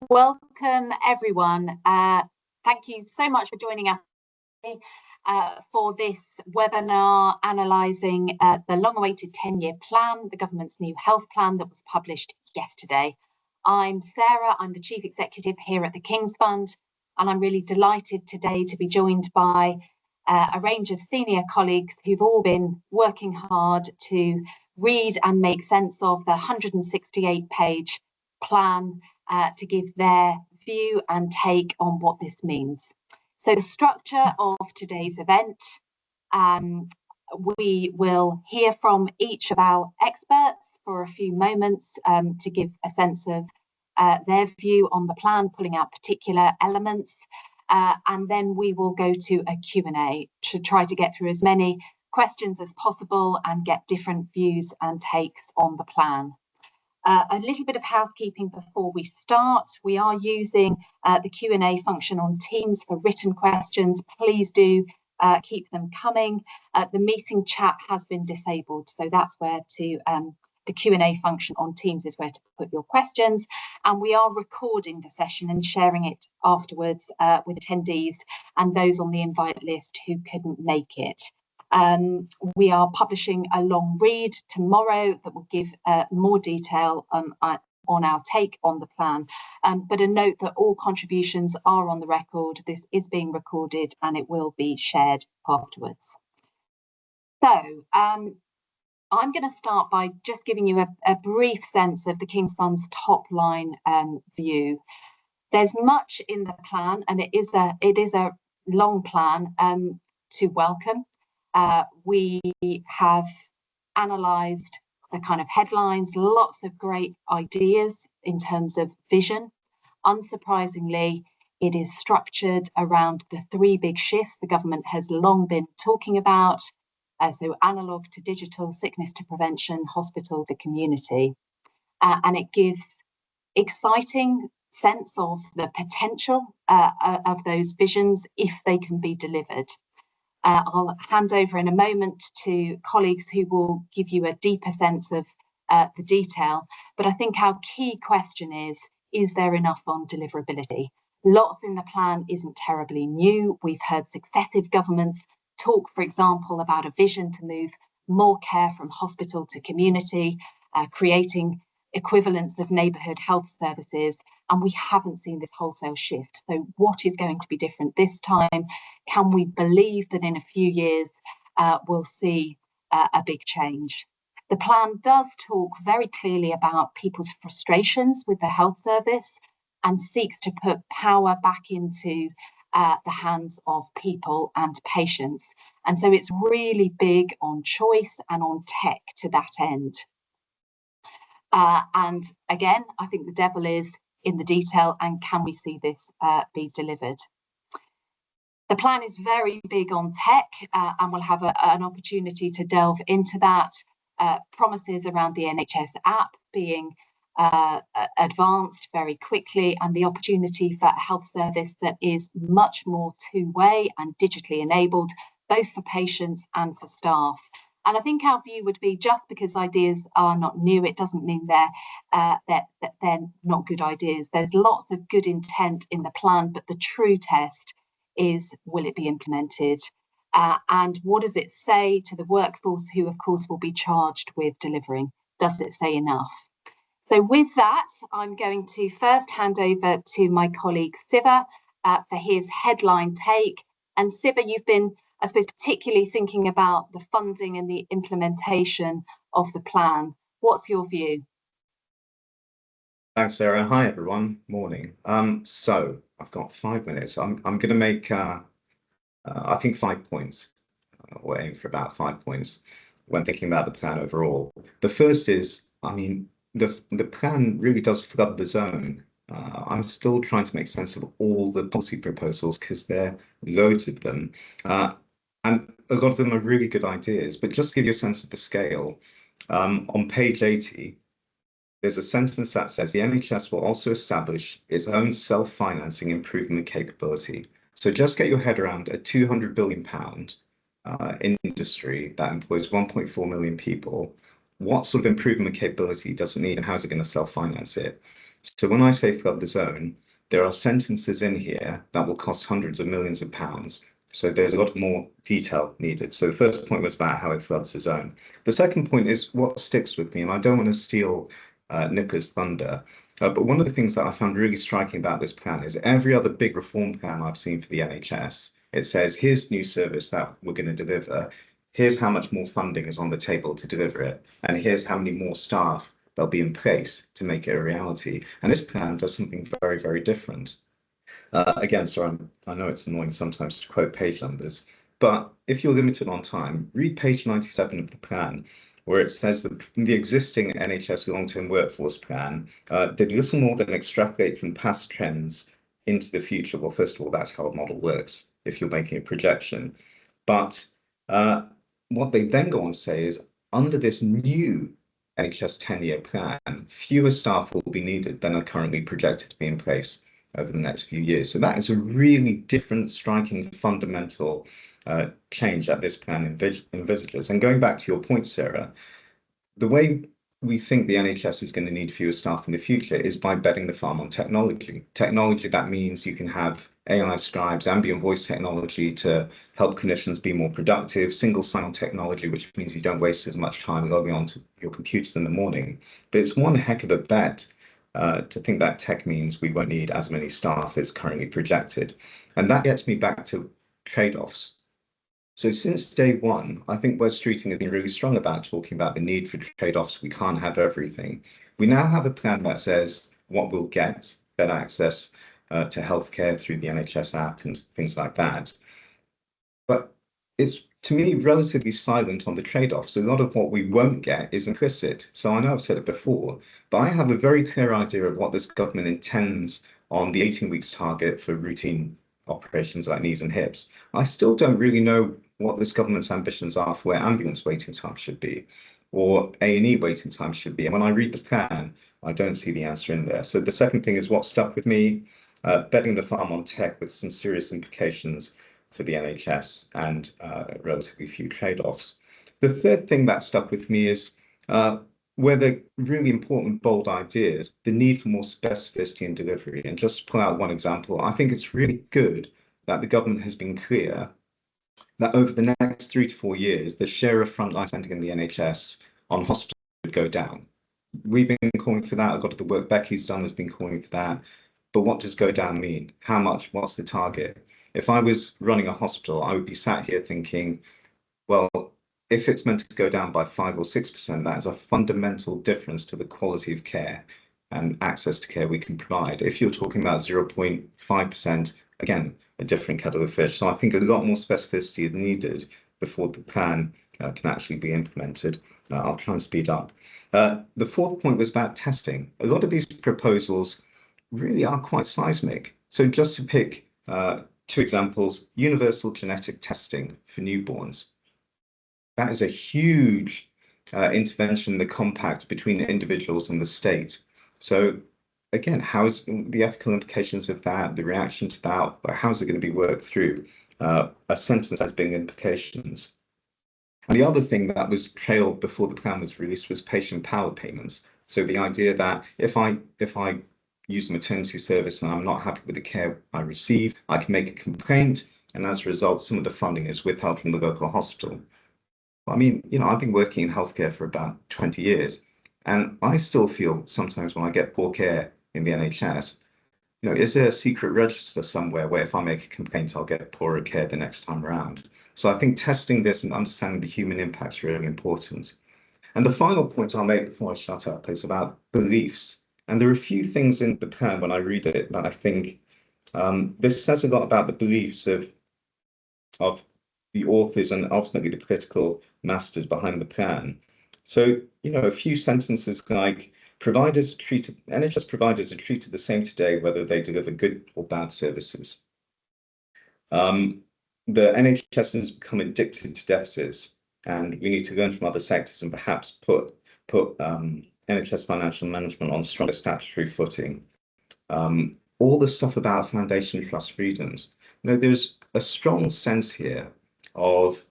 Welcome, everyone. Thank you so much for joining us for this webinar analysing the long-awaited 10-year plan, the government's new health plan that was published yesterday. I'm Sarah, I'm the Chief Executive here at the King's Fund, and I'm really delighted today to be joined by a range of senior colleagues who've all been working hard to read and make sense of the 168-page plan to give their view and take on what this means. So the structure of today's event, we will hear from each of our experts for a few moments to give a sense of their view on the plan, pulling out particular elements, and then we will go to a Q&A to try to get through as many questions as possible and get different views and takes on the plan. A little bit of housekeeping before we start. We are using the Q&A function on Teams for written questions. Please do keep them coming. The meeting chat has been disabled, so that's where the Q&A function on Teams is where to put your questions. And we are recording the session and sharing it afterwards with attendees and those on the invite list who couldn't make it. We are publishing a long read tomorrow that will give more detail on our take on the plan, but a note that all contributions are on the record. This is being recorded and it will be shared afterwards. So I'm going to start by just giving you a brief sense of the King's Fund's top line view. There's much in the plan, and it is a long plan to welcome. We have analysed the kind of headlines, lots of great ideas in terms of vision. Unsurprisingly, it is structured around the three big shifts the government has long been talking about. So analogue to digital, sickness to prevention, hospital to community. And it gives exciting sense of the potential of those visions if they can be delivered. I'll hand over in a moment to colleagues who will give you a deeper sense of the detail, but I think our key question is there enough on deliverability? Lots in the plan isn't terribly new. We've heard successive governments talk, for example, about a vision to move more care from hospital to community, creating equivalents of neighbourhood health services, and we haven't seen this wholesale shift. So what is going to be different this time? Can we believe that in a few years we'll see a big change? The plan does talk very clearly about people's frustrations with the health service and seeks to put power back into the hands of people and patients. And so it's really big on choice and on tech to that end. And again, I think the devil is in the detail, and can we see this be delivered? The plan is very big on tech, and we'll have an opportunity to delve into that. Promises around the NHS app being advanced very quickly, and the opportunity for a health service that is much more two-way and digitally enabled, both for patients and for staff. And I think our view would be, just because ideas are not new, it doesn't mean they're not good ideas. There's lots of good intent in the plan, but the true test is, will it be implemented? And what does it say to the workforce, who of course will be charged with delivering? Does it say enough? So with that, I'm going to first hand over to my colleague Siva for his headline take. And Siva, you've been, I suppose, particularly thinking about the funding and the implementation of the plan. What's your view? Thanks, Sarah. Hi, everyone. Morning. So I've got 5 minutes. I'm going to make, I think, 5 points. We're aiming for about 5 points when thinking about the plan overall. The first is, I mean, the plan really does flood the zone. I'm still trying to make sense of all the policy proposals because there are loads of them. And a lot of them are really good ideas, but just to give you a sense of the scale, on page 80, there's a sentence that says the NHS will also establish its own self-financing improvement capability. So just get your head around a £200 billion industry that employs 1.4 million people. What sort of improvement capability does it need, and how is it going to self-finance it? So when I say flood the zone, there are sentences in here that will cost hundreds of millions of pounds. So there's a lot more detail needed. So the first point was about how it floods the zone. The second point is what sticks with me, and I don't want to steal Nicola's thunder. But one of the things that I found really striking about this plan is every other big reform plan I've seen for the NHS, it says, here's new service that we're going to deliver. Here's how much more funding is on the table to deliver it. And here's how many more staff there'll be in place to make it a reality. And this plan does something very, very different. Again, sorry, I know it's annoying sometimes to quote page numbers, but if you're limited on time, read page 97 of the plan, where it says that the existing NHS long-term workforce plan did little more than extrapolate from past trends into the future. Well, first of all, that's how a model works if you're making a projection. But what they then go on to say is, under this new NHS 10-year plan, fewer staff will be needed than are currently projected to be in place over the next few years. So that is a really different, striking, fundamental change that this plan envisages. And going back to your point, Sarah, the way we think the NHS is going to need fewer staff in the future is by betting the farm on technology. Technology that means you can have AI scribes, ambient voice technology to help clinicians be more productive, single sign-on technology, which means you don't waste as much time logging onto your computers in the morning. But it's one heck of a bet to think that tech means we won't need as many staff as currently projected. And that gets me back to trade-offs. So since day one, I think Wes Streeting has been really strong about talking about the need for trade-offs. We can't have everything. We now have a plan that says what we'll get, better access to healthcare through the NHS app and things like that. But it's, to me, relatively silent on the trade-offs. A lot of what we won't get is implicit. So I know I've said it before, but I have a very clear idea of what this government intends on the 18 weeks target for routine operations like knees and hips. I still don't really know what this government's ambitions are for where ambulance waiting time should be, or A&E waiting time should be. And when I read the plan, I don't see the answer in there. So the second thing is what stuck with me, betting the farm on tech with some serious implications for the NHS and relatively few trade-offs. The third thing that stuck with me is where the really important, bold ideas, the need for more specificity in delivery. And just to pull out one example, I think it's really good that the government has been clear that over the next 3 to 4 years, the share of frontline spending in the NHS on hospitals would go down. We've been calling for that. A lot of the work Beccy's done has been calling for that. But what does go down mean? How much? What's the target? If I was running a hospital, I would be sat here thinking, well, if it's meant to go down by 5 or 6%, that is a fundamental difference to the quality of care and access to care we can provide. If you're talking about 0.5%, again, a different kettle of fish. So I think a lot more specificity is needed before the plan can actually be implemented. I'll try and speed up. The fourth point was about testing. A lot of these proposals really are quite seismic. So just to pick 2 examples, universal genetic testing for newborns. That is a huge intervention in the compact between individuals and the state. So again, how is the ethical implications of that, the reaction to that, how is it going to be worked through? A sentence has big implications. And the other thing that was trailed before the plan was released was patient power payments. So the idea that if I use a maternity service and I'm not happy with the care I receive, I can make a complaint, and as a result, some of the funding is withheld from the local hospital. I mean, I've been working in healthcare for about 20 years, and I still feel sometimes when I get poor care in the NHS, is there a secret register somewhere where if I make a complaint, I'll get poorer care the next time around? So I think testing this and understanding the human impact is really important. And the final point I'll make before I shut up is about beliefs. And there are a few things in the plan when I read it that I think this says a lot about the beliefs of the authors and ultimately the political masters behind the plan. So, a few sentences like NHS providers are treated the same today, whether they deliver good or bad services. The NHS has become addicted to deficits, and we need to learn from other sectors and perhaps put NHS financial management on stronger statutory footing. All the stuff about foundation trust freedoms. There's a strong sense here of,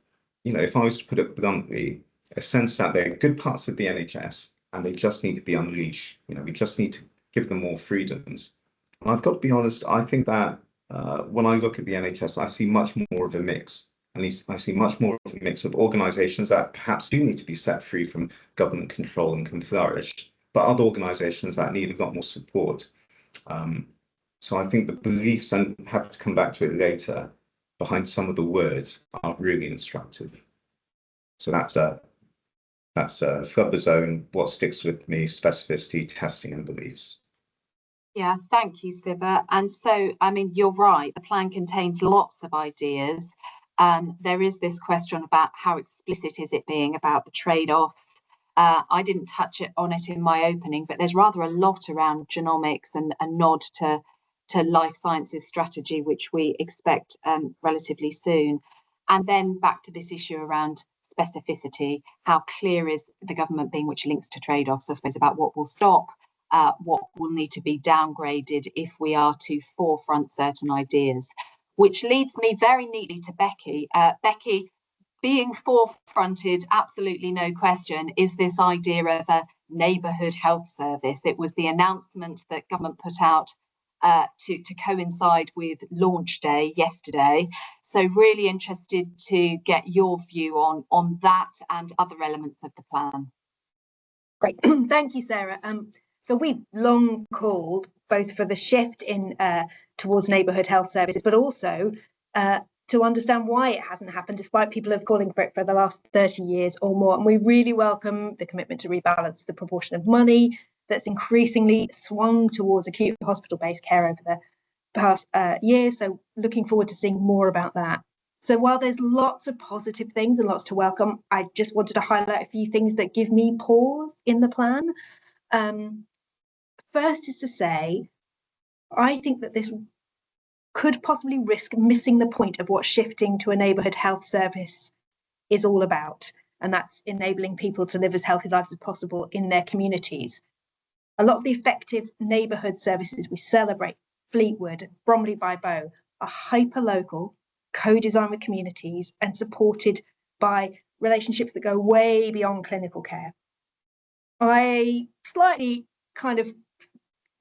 if I was to put it bluntly, a sense that there are good parts of the NHS and they just need to be unleashed. We just need to give them more freedoms. And I've got to be honest, I think that when I look at the NHS, I see much more of a mix. At least I see much more of a mix of organisations that perhaps do need to be set free from government control and can flourish, but other organisations that need a lot more support. So I think the beliefs, and have to come back to it later, behind some of the words are really instructive. So that's flood the zone, what sticks with me, specificity, testing and beliefs. Yeah, thank you, Siva. And so, I mean, you're right, the plan contains lots of ideas. There is this question about how explicit is it being about the trade-offs. I didn't touch on it in my opening, but there's rather a lot around genomics and a nod to life sciences strategy, which we expect relatively soon. And then back to this issue around specificity, how clear is the government being, which links to trade-offs, I suppose, about what will stop, what will need to be downgraded if we are to forefront certain ideas, which leads me very neatly to Beccy. Beccy, being forefronted, absolutely no question, is this idea of a neighbourhood health service. It was the announcement that government put out to coincide with launch day yesterday. So really interested to get your view on that and other elements of the plan. Great, thank you, Sarah. So we've long called both for the shift in towards neighbourhood health services, but also to understand why it hasn't happened, despite people have calling for it for the last 30 years or more. And we really welcome the commitment to rebalance the proportion of money that's increasingly swung towards acute hospital-based care over the past year. So looking forward to seeing more about that. So while there's lots of positive things and lots to welcome, I just wanted to highlight a few things that give me pause in the plan. First is to say, I think that this could possibly risk missing the point of what shifting to a neighbourhood health service is all about, and that's enabling people to live as healthy lives as possible in their communities. A lot of the effective neighbourhood services we celebrate, Fleetwood, Bromley by Bow, are hyper-local, co-designed with communities and supported by relationships that go way beyond clinical care. I slightly kind of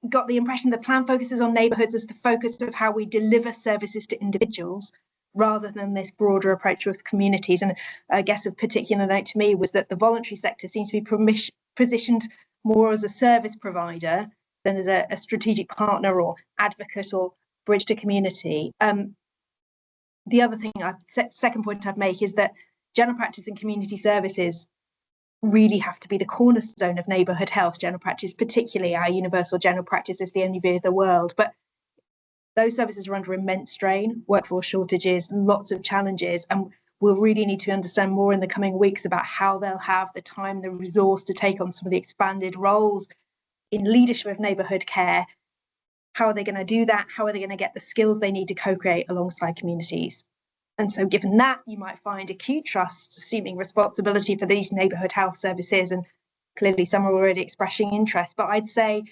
got the impression the plan focuses on neighbourhoods as the focus of how we deliver services to individuals rather than this broader approach with communities. And I guess of particular note to me was that the voluntary sector seems to be positioned more as a service provider than as a strategic partner or advocate or bridge to community. The other thing, second point I'd make is that general practice and community services really have to be the cornerstone of neighbourhood health. General practice, particularly our universal general practice, is the only view of the world. But those services are under immense strain, workforce shortages, lots of challenges, and we'll really need to understand more in the coming weeks about how they'll have the time, the resource to take on some of the expanded roles in leadership of neighbourhood care. How are they going to do that? How are they going to get the skills they need to co-create alongside communities? And so given that, you might find acute trusts assuming responsibility for these neighbourhood health services, and clearly some are already expressing interest. But I'd say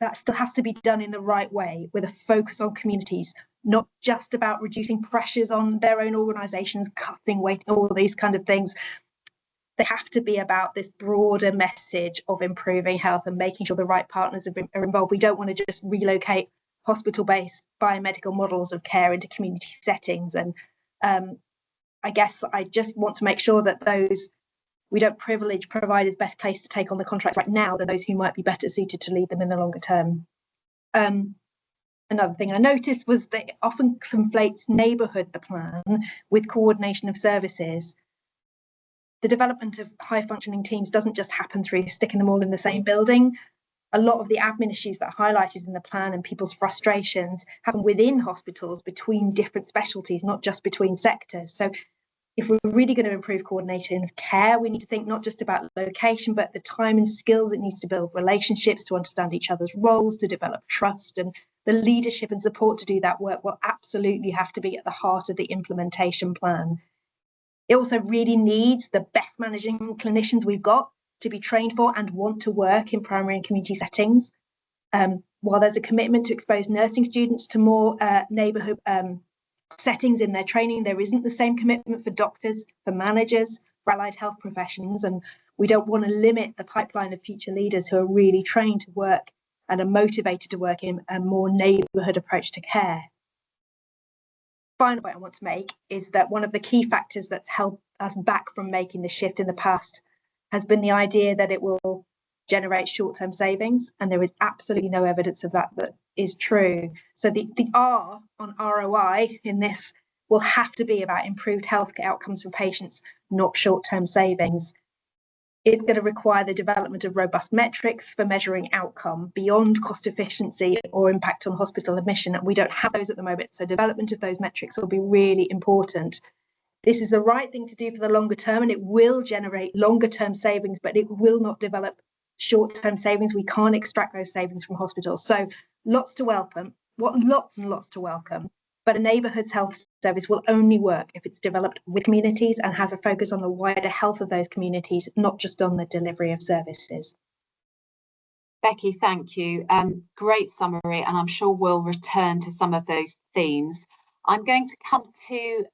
that still has to be done in the right way, with a focus on communities, not just about reducing pressures on their own organisations, cutting weight, all these kind of things. They have to be about this broader message of improving health and making sure the right partners are involved. We don't want to just relocate hospital-based biomedical models of care into community settings. And I guess I just want to make sure that we don't privilege providers best placed to take on the contracts right now than those who might be better suited to lead them in the longer term. Another thing I noticed was that it often conflates neighbourhood, the plan, with coordination of services. The development of high functioning teams doesn't just happen through sticking them all in the same building. A lot of the admin issues that are highlighted in the plan and people's frustrations happen within hospitals between different specialties, not just between sectors. So if we're really going to improve coordination of care, we need to think not just about location, but the time and skills it needs to build relationships, to understand each other's roles, to develop trust, and the leadership and support to do that work will absolutely have to be at the heart of the implementation plan. It also really needs the best managing clinicians we've got to be trained for and want to work in primary and community settings. While there's a commitment to expose nursing students to more neighbourhood settings in their training, there isn't the same commitment for doctors, for managers, for allied health professions, and we don't want to limit the pipeline of future leaders who are really trained to work and are motivated to work in a more neighbourhood approach to care. Final point I want to make is that one of the key factors that's held us back from making the shift in the past has been the idea that it will generate short-term savings, and there is absolutely no evidence of that is true. So the R on ROI in this will have to be about improved healthcare outcomes for patients, not short-term savings. It's going to require the development of robust metrics for measuring outcome beyond cost efficiency or impact on hospital admission, and we don't have those at the moment, so development of those metrics will be really important. This is the right thing to do for the longer term, and it will generate longer term savings, but it will not develop short-term savings. We can't extract those savings from hospitals. So lots to welcome, lots and lots to welcome. But a neighbourhood health service will only work if it's developed with communities and has a focus on the wider health of those communities, not just on the delivery of services. Becky, thank you. Great summary, and I'm sure we'll return to some of those themes. I'm going to come to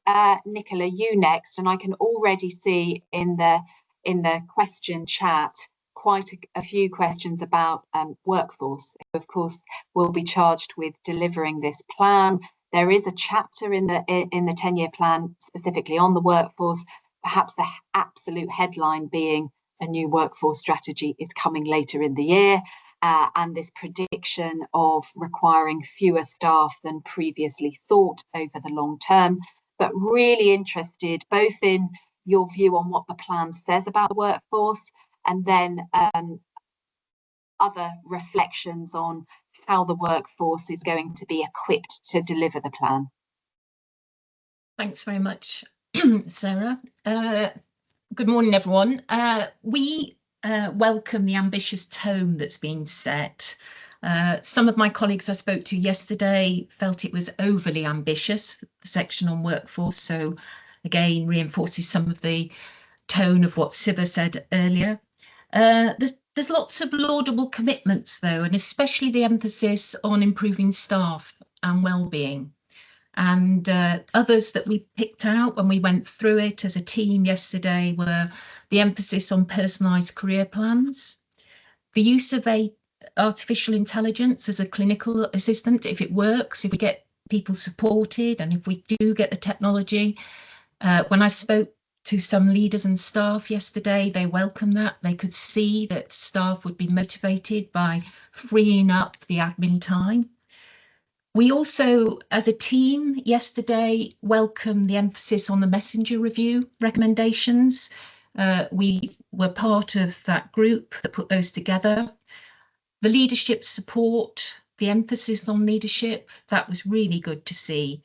Nicola, you next, and I can already see in the question chat quite a few questions about workforce, who of course will be charged with delivering this plan. There is a chapter in the 10-year plan specifically on the workforce, perhaps the absolute headline being a new workforce strategy is coming later in the year, and this prediction of requiring fewer staff than previously thought over the long term. But really interested both in your view on what the plan says about the workforce, and then other reflections on how the workforce is going to be equipped to deliver the plan. Thanks very much, Sarah. Good morning, everyone. We welcome the ambitious tone that's been set. Some of my colleagues I spoke to yesterday felt it was overly ambitious, the section on workforce, so again reinforces some of the tone of what Siva said earlier. There's lots of laudable commitments though, and especially the emphasis on improving staff and well-being. And others that we picked out when we went through it as a team yesterday were the emphasis on personalised career plans, the use of artificial intelligence as a clinical assistant, if it works, if we get people supported, and if we do get the technology. When I spoke to some leaders and staff yesterday, they welcomed that. They could see that staff would be motivated by freeing up the admin time. We also, as a team yesterday, welcomed the emphasis on the messenger review recommendations. We were part of that group that put those together. The leadership support, the emphasis on leadership, that was really good to see.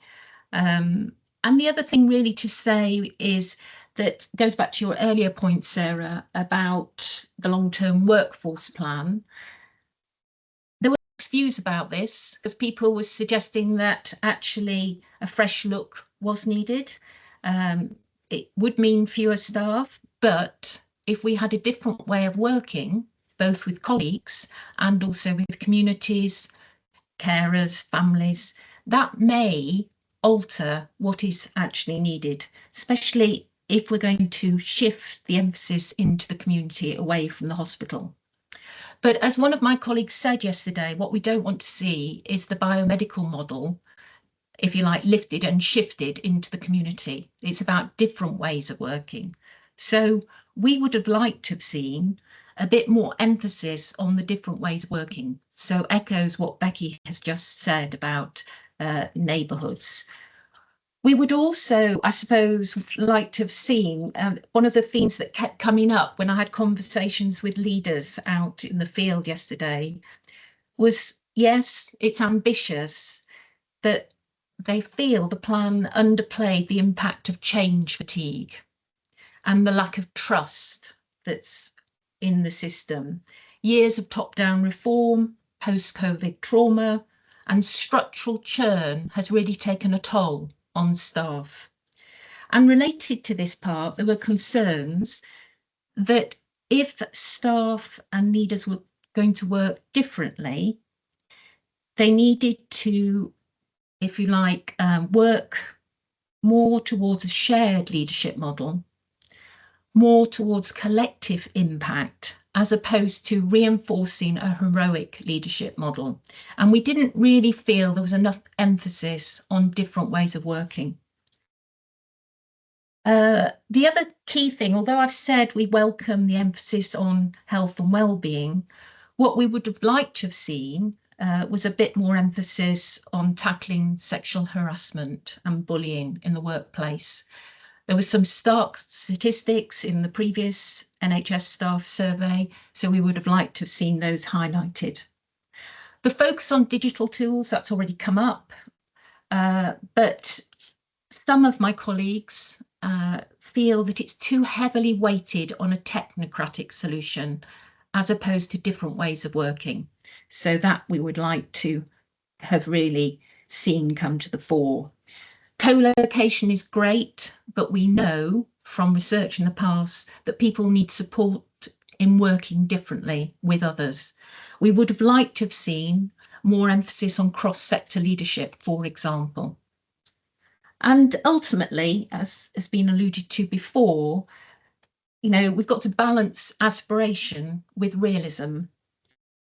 And the other thing really to say is that goes back to your earlier point, Sarah, about the long-term workforce plan. There were mixed views about this because people were suggesting that actually a fresh look was needed. It would mean fewer staff, but if we had a different way of working, both with colleagues and also with communities, carers, families, that may alter what is actually needed, especially if we're going to shift the emphasis into the community away from the hospital. But as one of my colleagues said yesterday, what we don't want to see is the biomedical model, if you like, lifted and shifted into the community. It's about different ways of working. So we would have liked to have seen a bit more emphasis on the different ways of working. So echoes what Becky has just said about neighbourhoods. We would also, I suppose, like to have seen one of the themes that kept coming up when I had conversations with leaders out in the field yesterday was, yes, it's ambitious, but they feel the plan underplayed the impact of change fatigue and the lack of trust that's in the system. Years of top-down reform, post-COVID trauma, and structural churn has really taken a toll on staff. And related to this part, there were concerns that if staff and leaders were going to work differently, they needed to, if you like, work more towards a shared leadership model, more towards collective impact as opposed to reinforcing a heroic leadership model. And we didn't really feel there was enough emphasis on different ways of working. The other key thing, although I've said we welcome the emphasis on health and well-being, what we would have liked to have seen was a bit more emphasis on tackling sexual harassment and bullying in the workplace. There was some stark statistics in the previous NHS staff survey, so we would have liked to have seen those highlighted. The focus on digital tools, that's already come up, but some of my colleagues feel that it's too heavily weighted on a technocratic solution as opposed to different ways of working. So that we would like to have really seen come to the fore. Co-location is great, but we know from research in the past that people need support in working differently with others. We would have liked to have seen more emphasis on cross-sector leadership, for example. And ultimately, as has been alluded to before, you know, we've got to balance aspiration with realism,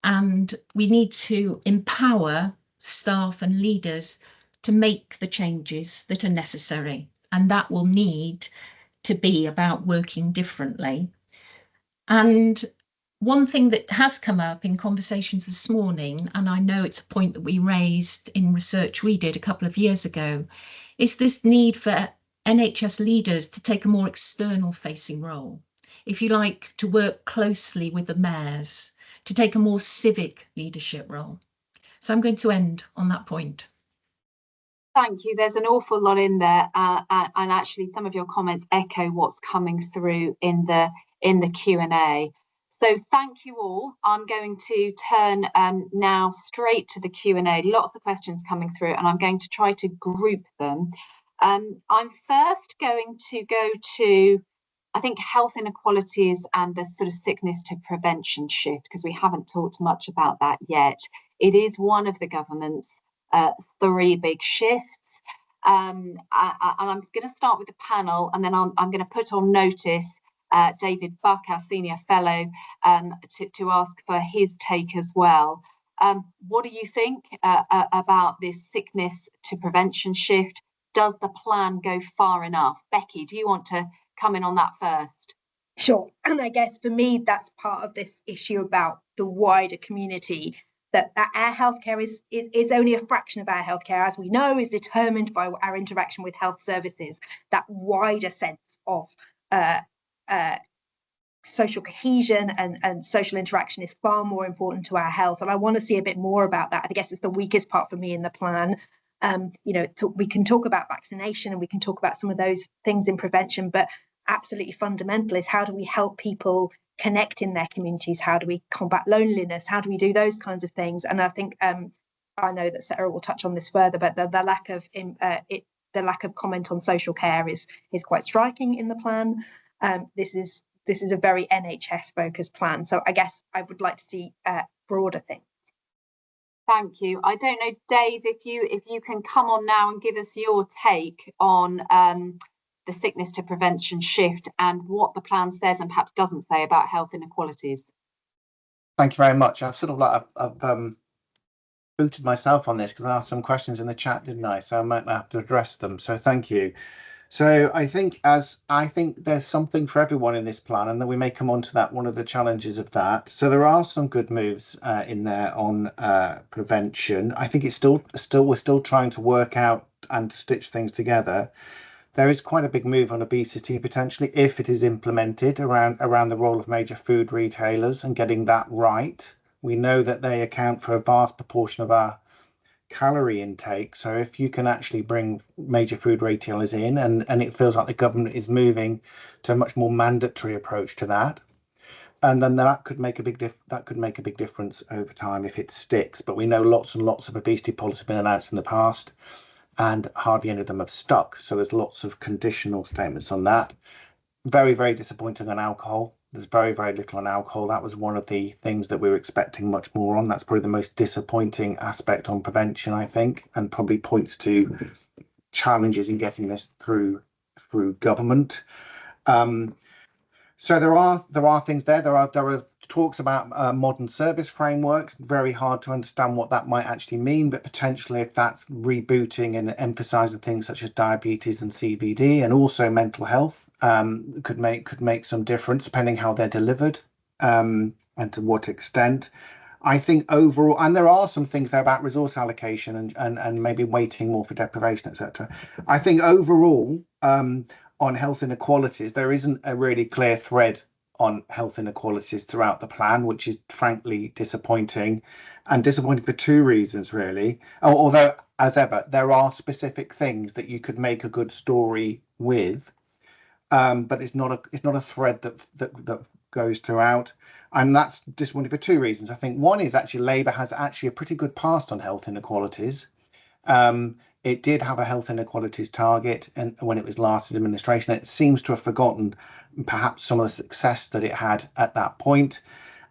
and we need to empower staff and leaders to make the changes that are necessary, and that will need to be about working differently. And one thing that has come up in conversations this morning, and I know it's a point that we raised in research we did a couple of years ago, is this need for NHS leaders to take a more external facing role, if you like, to work closely with the mayors, to take a more civic leadership role. So I'm going to end on that point. Thank you. There's an awful lot in there, and actually some of your comments echo what's coming through in the Q&A. So thank you all. I'm going to turn now straight to the Q&A. Lots of questions coming through, and I'm going to try to group them. I'm first going to go to, I think, health inequalities and the sort of sickness to prevention shift, because we haven't talked much about that yet. It is one of the government's 3 big shifts, and I'm going to start with the panel, and then I'm going to put on notice David Buck, our senior fellow, to ask for his take as well. What do you think about this sickness to prevention shift? Does the plan go far enough? Beccy, do you want to come in on that first? Sure. And I guess for me, that's part of this issue about the wider community, that our healthcare is only a fraction of our healthcare, as we know, is determined by our interaction with health services. That wider sense of social cohesion and social interaction is far more important to our health. And I want to see a bit more about that. I guess it's the weakest part for me in the plan. You know, we can talk about vaccination and we can talk about some of those things in prevention, but absolutely fundamental is how do we help people connect in their communities? How do we combat loneliness? How do we do those kinds of things? And I think I know that Sarah will touch on this further, but the lack of comment on social care is quite striking in the plan. This is a very NHS focused plan, so I guess I would like to see broader things. Thank you. I don't know, Dave, if you can come on now and give us your take on the sickness to prevention shift and what the plan says and perhaps doesn't say about health inequalities. Thank you very much. I've sort of like I've booted myself on this because I asked some questions in the chat, didn't I? So I might have to address them. So thank you. So I think there's something for everyone in this plan, and then we may come on to that, one of the challenges of that. So there are some good moves in there on prevention. I think it's we're still trying to work out and stitch things together. There is quite a big move on obesity potentially, if it is implemented, around the role of major food retailers and getting that right. We know that they account for a vast proportion of our calorie intake. So if you can actually bring major food retailers in, and it feels like the government is moving to a much more mandatory approach to that, and then that could make a big difference over time if it sticks. But we know lots and lots of obesity policies have been announced in the past, and hardly any of them have stuck. So there's lots of conditional statements on that. Very, very disappointing on alcohol. There's very, very little on alcohol. That was one of the things that we were expecting much more on. That's probably the most disappointing aspect on prevention, I think, and probably points to challenges in getting this through government. So there are things there. There are talks about modern service frameworks. Very hard to understand what that might actually mean, but potentially if that's rebooting and emphasising things such as diabetes and CVD and also mental health, could make some difference depending how they're delivered, and to what extent. I think overall, and there are some things there about resource allocation and maybe waiting more for deprivation, etc. I think overall, on health inequalities, there isn't a really clear thread on health inequalities throughout the plan, which is frankly disappointing, and disappointing for two reasons, really. Although, as ever, there are specific things that you could make a good story with, but it's not a thread that goes throughout. And that's disappointing for two reasons. I think one is actually Labour has actually a pretty good past on health inequalities. It did have a health inequalities target, and when it was last in administration, it seems to have forgotten perhaps some of the success that it had at that point.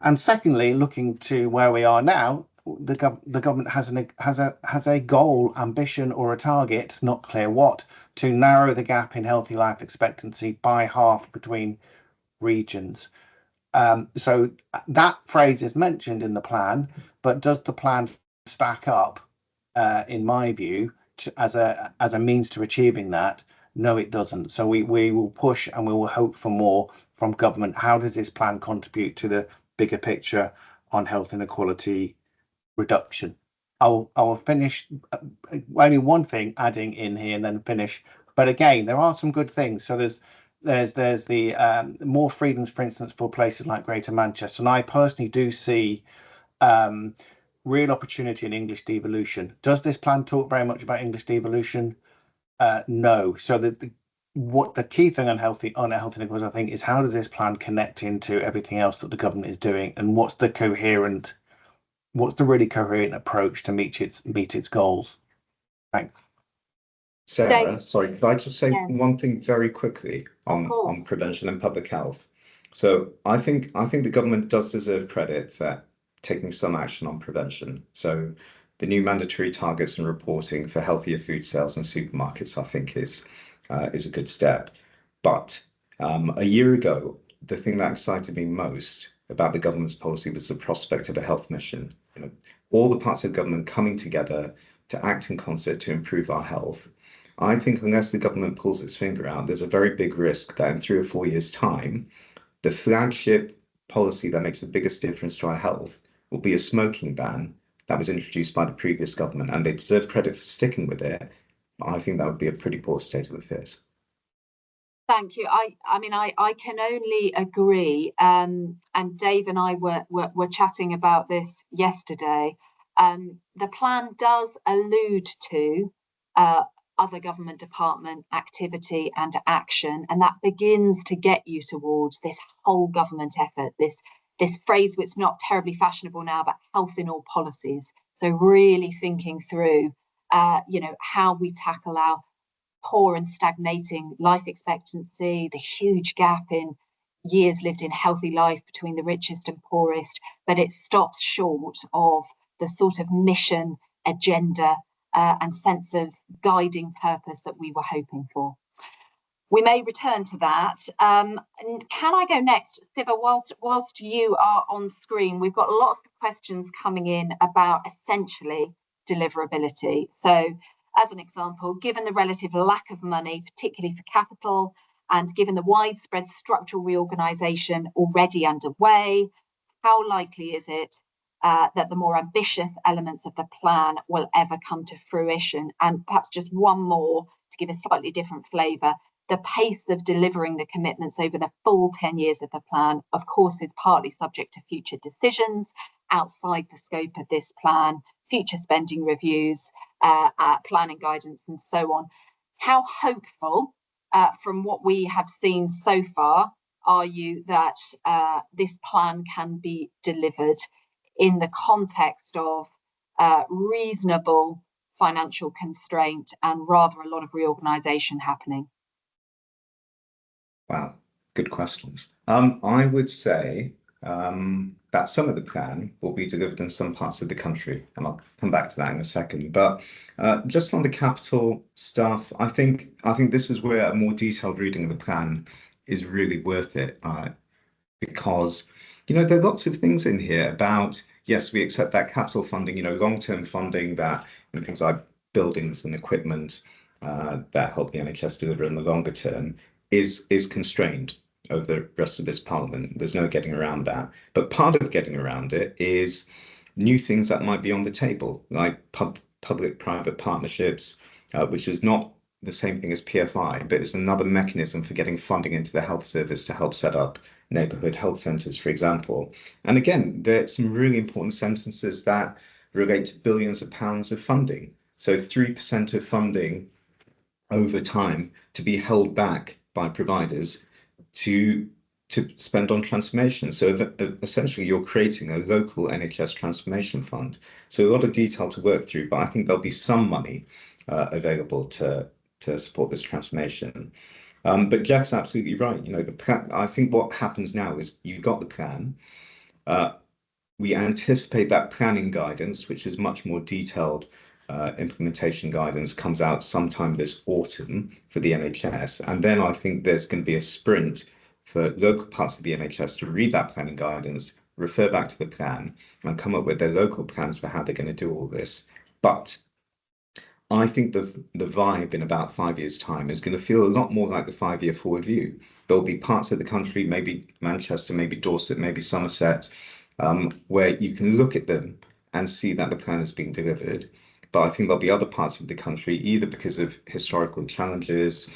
And secondly, looking to where we are now, the government has a goal, ambition, or a target, not clear what, to narrow the gap in healthy life expectancy by half between regions. So that phrase is mentioned in the plan, but does the plan stack up, in my view, as a means to achieving that? No, it doesn't. So we will push and we will hope for more from government. How does this plan contribute to the bigger picture on health inequality reduction? I will finish, only one thing adding in here and then finish. But again, there are some good things. So there's the more freedoms, for instance, for places like Greater Manchester, and I personally do see real opportunity in English devolution. Does this plan talk very much about English devolution? No. So what the key thing on health inequalities, I think, is how does this plan connect into everything else that the government is doing, and what's the really coherent approach to meet its goals? Thanks. Sarah, sorry, could I just say Yes. one thing very quickly on prevention and public health? So I think the government does deserve credit for taking some action on prevention. So the new mandatory targets and reporting for healthier food sales in supermarkets, I think, is a good step. But a year ago, the thing that excited me most about the government's policy was the prospect of a health mission. You know, all the parts of government coming together to act in concert to improve our health. I think unless the government pulls its finger out, there's a very big risk that in 3 or 4 years' time, the flagship policy that makes the biggest difference to our health will be a smoking ban that was introduced by the previous government, and they deserve credit for sticking with it. I think that would be a pretty poor state of affairs. Thank you. I mean, I can only agree. And Dave and I were chatting about this yesterday. The plan does allude to other government department activity and action, and that begins to get you towards this whole government effort. This phrase, which is not terribly fashionable now, but health in all policies. So really thinking through, how we tackle our poor and stagnating life expectancy, the huge gap in years lived in healthy life between the richest and poorest, but it stops short of the sort of mission, agenda, and sense of guiding purpose that we were hoping for. We may return to that. And can I go next, Siva? Whilst you are on screen, we've got lots of questions coming in about essentially deliverability. So, as an example, given the relative lack of money, particularly for capital, and given the widespread structural reorganisation already underway, how likely is it that the more ambitious elements of the plan will ever come to fruition? And perhaps just one more to give a slightly different flavour. The pace of delivering the commitments over the full 10 years of the plan, of course, is partly subject to future decisions outside the scope of this plan, future spending reviews, planning guidance, and so on. How hopeful, from what we have seen so far, are you that this plan can be delivered in the context of reasonable financial constraint and rather a lot of reorganisation happening? Wow, good questions. I would say that some of the plan will be delivered in some parts of the country, and I'll come back to that in a second. But just on the capital stuff, I think this is where a more detailed reading of the plan is really worth it, because, you know, there are lots of things in here about, yes, we accept that capital funding, you know, long-term funding, that, you know, things like buildings and equipment that help the NHS deliver in the longer term is constrained over the rest of this parliament. There's no getting around that. But part of getting around it is new things that might be on the table, like public-private partnerships, which is not the same thing as PFI, but it's another mechanism for getting funding into the health service to help set up neighbourhood health centres, for example. And again, there's some really important sentences that relate to billions of pounds of funding. So 3% of funding over time to be held back by providers to spend on transformation. So essentially you're creating a local NHS transformation fund. So a lot of detail to work through, but I think there'll be some money available to support this transformation. But Jeff's absolutely right. You know, the plan, I think what happens now is you've got the plan. We anticipate that planning guidance, which is much more detailed implementation guidance, comes out sometime this autumn for the NHS. And then I think there's going to be a sprint for local parts of the NHS to read that planning guidance, refer back to the plan, and come up with their local plans for how they're going to do all this. But I think the vibe in about 5 years' time is going to feel a lot more like the 5-year forward view. There'll be parts of the country, maybe Manchester, maybe Dorset, maybe Somerset, where you can look at them and see that the plan is being delivered. But I think there'll be other parts of the country, either because of historical challenges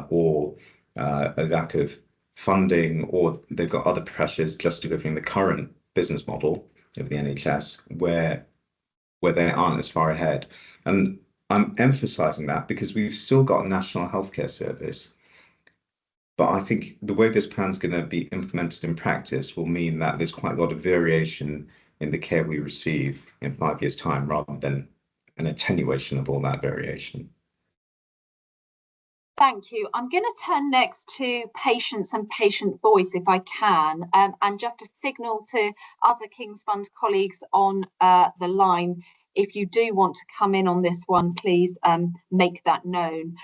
or a lack of funding, or they've got other pressures just delivering the current business model of the NHS, where they aren't as far ahead. And I'm emphasising that because we've still got a national healthcare service. But I think the way this plan is going to be implemented in practice will mean that there's quite a lot of variation in the care we receive in 5 years' time, rather than an attenuation of all that variation. Thank you. I'm going to turn next to patients and patient voice, if I can, and just a signal to other King's Fund colleagues on the line. If you do want to come in on this one, please make that known.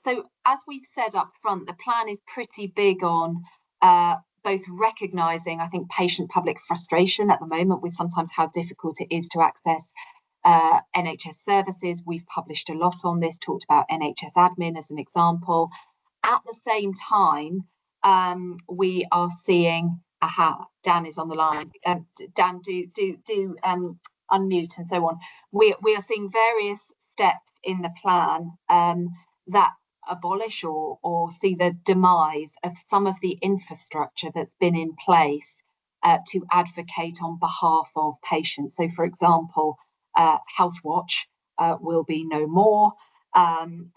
So as we've said up front, the plan is pretty big on both recognising, I think, patient public frustration at the moment with sometimes how difficult it is to access NHS services. We've published a lot on this, talked about NHS admin as an example. At the same time, we are seeing, Dan is on the line. Dan, do unmute and so on. We are seeing various steps in the plan that abolish or see the demise of some of the infrastructure that's been in place to advocate on behalf of patients. So, for example, Health Watch will be no more, and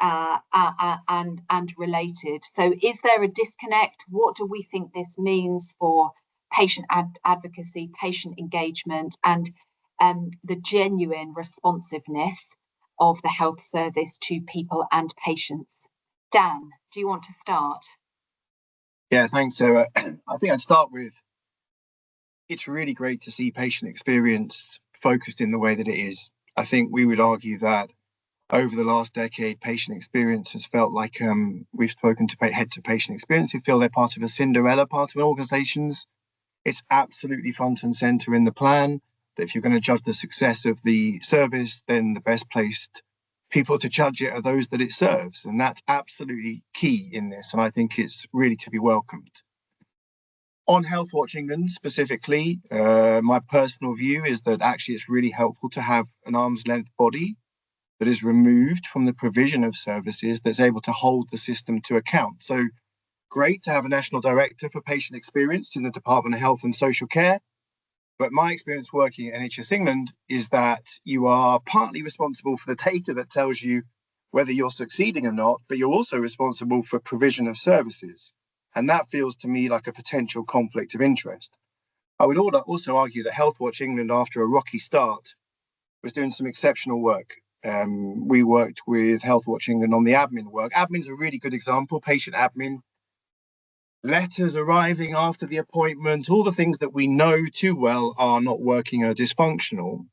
related. So is there a disconnect? What do we think this means for patient advocacy, patient engagement, and the genuine responsiveness of the health service to people and patients? Dan, do you want to start? Yeah, thanks, Sarah. I think I'd start with, it's really great to see patient experience focused in the way that it is. I think we would argue that over the last decade, patient experience has felt like we've spoken to heads of patient experience who feel they're part of a Cinderella, part of organisations. It's absolutely front and centre in the plan that if you're going to judge the success of the service, then the best placed people to judge it are those that it serves. And that's absolutely key in this. And I think it's really to be welcomed. On Health Watch England specifically, my personal view is that actually it's really helpful to have an arm's length body that is removed from the provision of services that's able to hold the system to account. So great to have a national director for patient experience in the Department of Health and Social Care. But my experience working at NHS England is that you are partly responsible for the data that tells you whether you're succeeding or not, but you're also responsible for provision of services. And that feels to me like a potential conflict of interest. I would also argue that Health Watch England, after a rocky start, was doing some exceptional work. We worked with Health Watch England on the admin work. Admin's a really good example, patient admin. Letters arriving after the appointment, all the things that we know too well are not working or dysfunctional.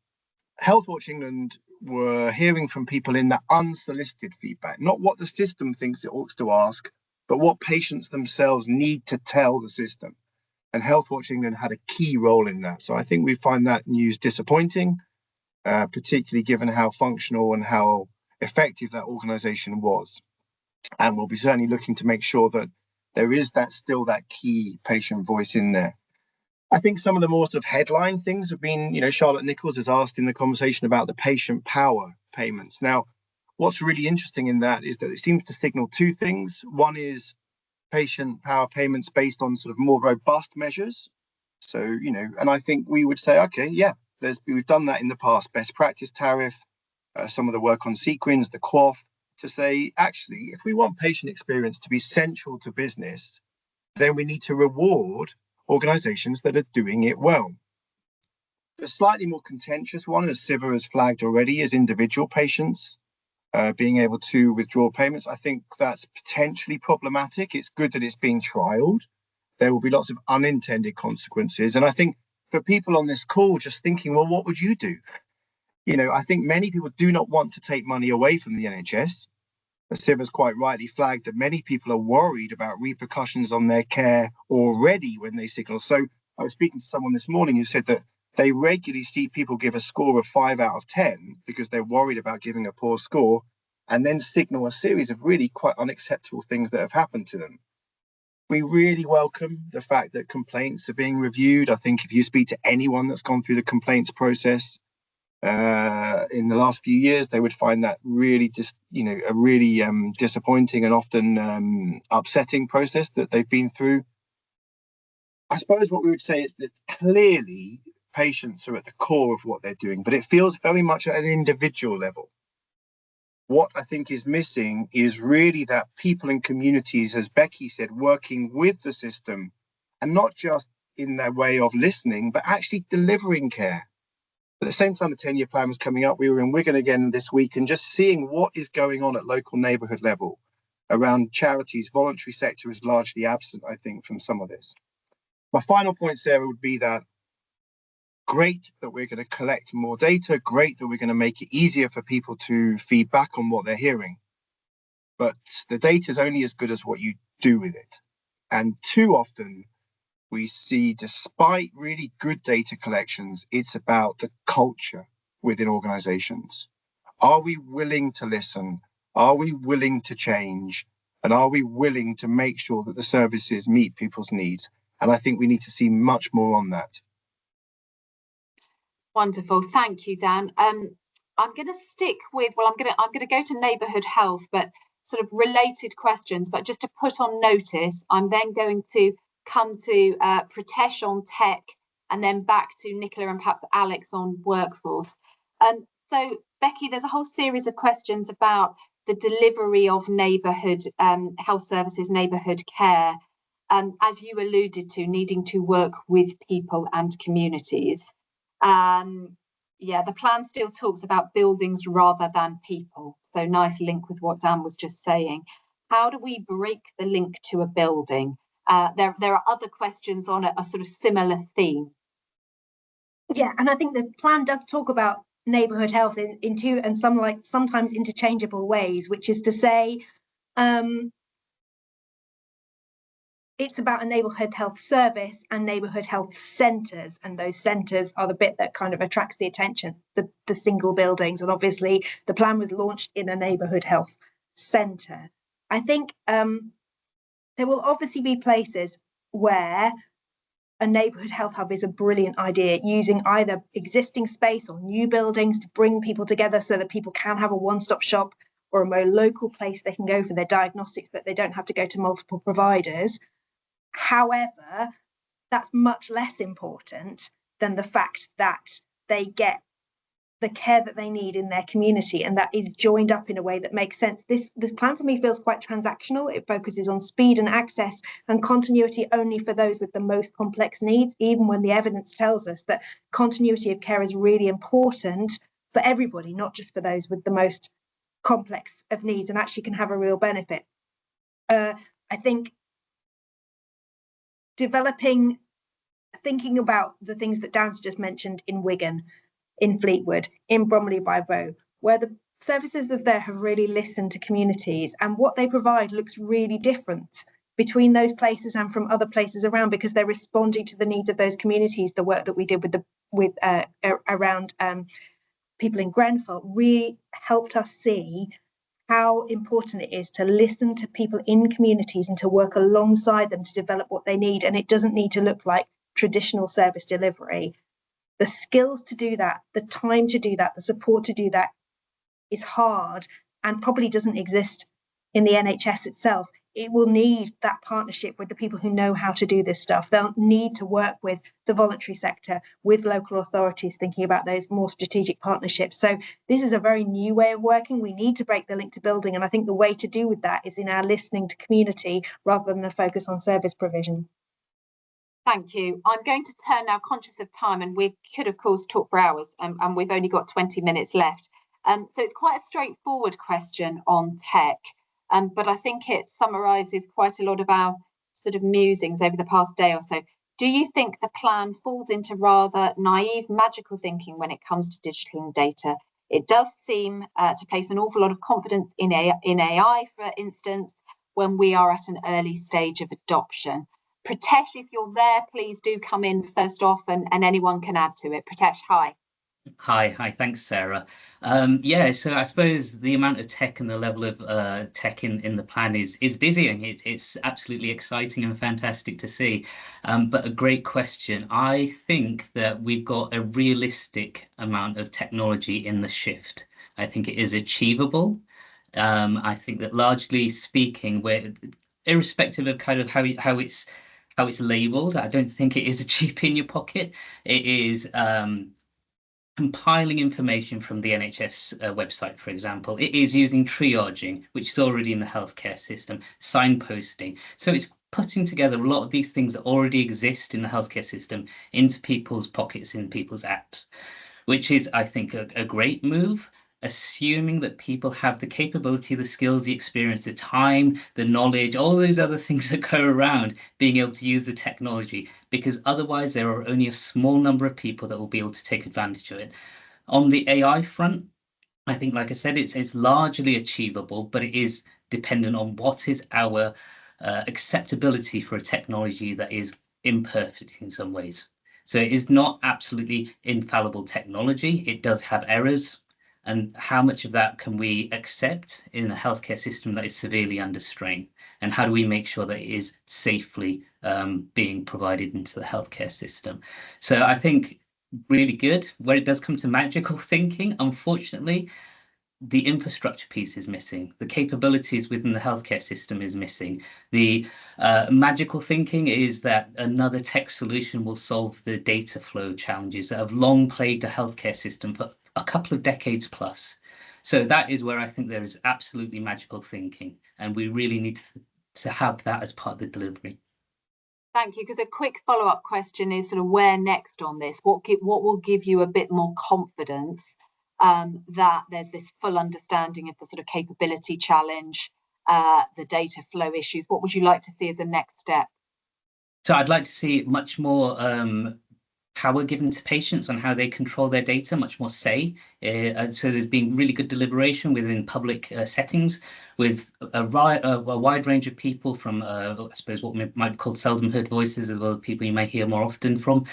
Health Watch England were hearing from people in that unsolicited feedback, not what the system thinks it ought to ask, but what patients themselves need to tell the system. And Health Watch England had a key role in that. So I think we find that news disappointing, particularly given how functional and how effective that organisation was. And we'll be certainly looking to make sure that there is still that key patient voice in there. I think some of the more sort of headline things have been, Charlotte Nichols has asked in the conversation about the patient power payments. Now, what's really interesting in that is that it seems to signal two things. One is patient power payments based on sort of more robust measures. So, and I think we would say, okay, yeah, we've done that in the past. Best practice tariff, some of the work on sequins, the QOF, to say, actually, if we want patient experience to be central to business, then we need to reward organisations that are doing it well. The slightly more contentious one, as Siva has flagged already, is individual patients being able to withdraw payments. I think that's potentially problematic. It's good that it's being trialled. There will be lots of unintended consequences. And I think for people on this call just thinking, well, what would you do? I think many people do not want to take money away from the NHS. As Siva's quite rightly flagged that many people are worried about repercussions on their care already when they signal. So I was speaking to someone this morning who said that they regularly see people give a score of 5 out of 10 because they're worried about giving a poor score, and then signal a series of really quite unacceptable things that have happened to them. We really welcome the fact that complaints are being reviewed. I think if you speak to anyone that's gone through the complaints process in the last few years, they would find that really just, a really disappointing and often upsetting process that they've been through. I suppose what we would say is that clearly patients are at the core of what they're doing, but it feels very much at an individual level. What I think is missing is really that people and communities, as Beccy said, working with the system, and not just in their way of listening, but actually delivering care. At the same time, the 10-year plan was coming up. We were in Wigan again this week, and just seeing what is going on at local neighbourhood level around charities, voluntary sector is largely absent, I think, from some of this. My final point, Sarah, would be that great that we're going to collect more data, great that we're going to make it easier for people to feed back on what they're hearing. But the data is only as good as what you do with it. And too often we see, despite really good data collections, it's about the culture within organizations. Are we willing to listen? Are we willing to change? And are we willing to make sure that the services meet people's needs? And I think we need to see much more on that. Wonderful, thank you, Dan. I'm going to stick with, I'm going to go to neighbourhood health, but sort of related questions. But just to put on notice, I'm then going to come to Pritesh on tech, and then back to Nicola and perhaps Alex on workforce. So Beccy, there's a whole series of questions about the delivery of neighbourhood health services, neighbourhood care, as you alluded to, needing to work with people and communities. The plan still talks about buildings rather than people. So nice link with what Dan was just saying. How do we break the link to a building? There are other questions on a sort of similar theme. Yeah, and I think the plan does talk about neighbourhood health in two and sometimes interchangeable ways, which is to say, it's about a neighbourhood health service and neighbourhood health centres, and those centres are the bit that kind of attracts the attention, the single buildings, and obviously the plan was launched in a neighbourhood health centre. I think there will obviously be places where a neighbourhood health hub is a brilliant idea, using either existing space or new buildings to bring people together so that people can have a one-stop shop or a more local place they can go for their diagnostics, that they don't have to go to multiple providers. However, that's much less important than the fact that they get the care that they need in their community, and that is joined up in a way that makes sense. This plan for me feels quite transactional. It focuses on speed and access and continuity only for those with the most complex needs, even when the evidence tells us that continuity of care is really important for everybody, not just for those with the most complex of needs, and actually can have a real benefit. I think thinking about the things that Dan's just mentioned in Wigan, in Fleetwood, in Bromley by Bow, where the services of there have really listened to communities, and what they provide looks really different between those places and from other places around, because they're responding to the needs of those communities. The work that we did around people in Grenfell really helped us see how important it is to listen to people in communities and to work alongside them to develop what they need. And it doesn't need to look like traditional service delivery. The skills to do that, the time to do that, the support to do that is hard and probably doesn't exist in the NHS itself. It will need that partnership with the people who know how to do this stuff. They'll need to work with the voluntary sector, with local authorities, thinking about those more strategic partnerships. So this is a very new way of working. We need to break the link to building. And I think the way to do with that is in our listening to community rather than a focus on service provision. Thank you. I'm going to turn now, conscious of time, and we could, of course, talk for hours, and we've only got 20 minutes left. So it's quite a straightforward question on tech, but I think it summarises quite a lot of our sort of musings over the past day or so. Do you think the plan falls into rather naive, magical thinking when it comes to digital and data? It does seem to place an awful lot of confidence in AI, for instance, when we are at an early stage of adoption. Pritesh, if you're there, please do come in first off, and anyone can add to it. Pritesh, hi. Hi, thanks, Sarah. Yeah, so I suppose the amount of tech and the level of tech in the plan is dizzying. It's absolutely exciting and fantastic to see. But a great question. I think that we've got a realistic amount of technology in the shift. I think it is achievable. I think that largely speaking, we're irrespective of kind of how it's labeled, I don't think it is a chip in your pocket. It is compiling information from the NHS website, for example. It is using triaging, which is already in the healthcare system, signposting. So it's putting together a lot of these things that already exist in the healthcare system into people's pockets, in people's apps, which is, I think, a great move, assuming that people have the capability, the skills, the experience, the time, the knowledge, all those other things that go around being able to use the technology, because otherwise there are only a small number of people that will be able to take advantage of it. On the AI front, I think, like I said, it's largely achievable, but it is dependent on what is our acceptability for a technology that is imperfect in some ways. So it is not absolutely infallible technology. It does have errors. And how much of that can we accept in a healthcare system that is severely under strain? And how do we make sure that it is safely being provided into the healthcare system? So I think really good. Where it does come to magical thinking, unfortunately, the infrastructure piece is missing. The capabilities within the healthcare system is missing. The magical thinking is that another tech solution will solve the data flow challenges that have long plagued the healthcare system for a couple of decades plus. So that is where I think there is absolutely magical thinking, and we really need to have that as part of the delivery. Thank you. Because a quick follow-up question is sort of where next on this? What will give you a bit more confidence that there's this full understanding of the sort of capability challenge, the data flow issues? What would you like to see as a next step? So I'd like to see much more power given to patients on how they control their data, much more say. And so there's been really good deliberation within public settings with a wide range of people from, I suppose, what might be called seldom heard voices, as well as people you may hear more often from.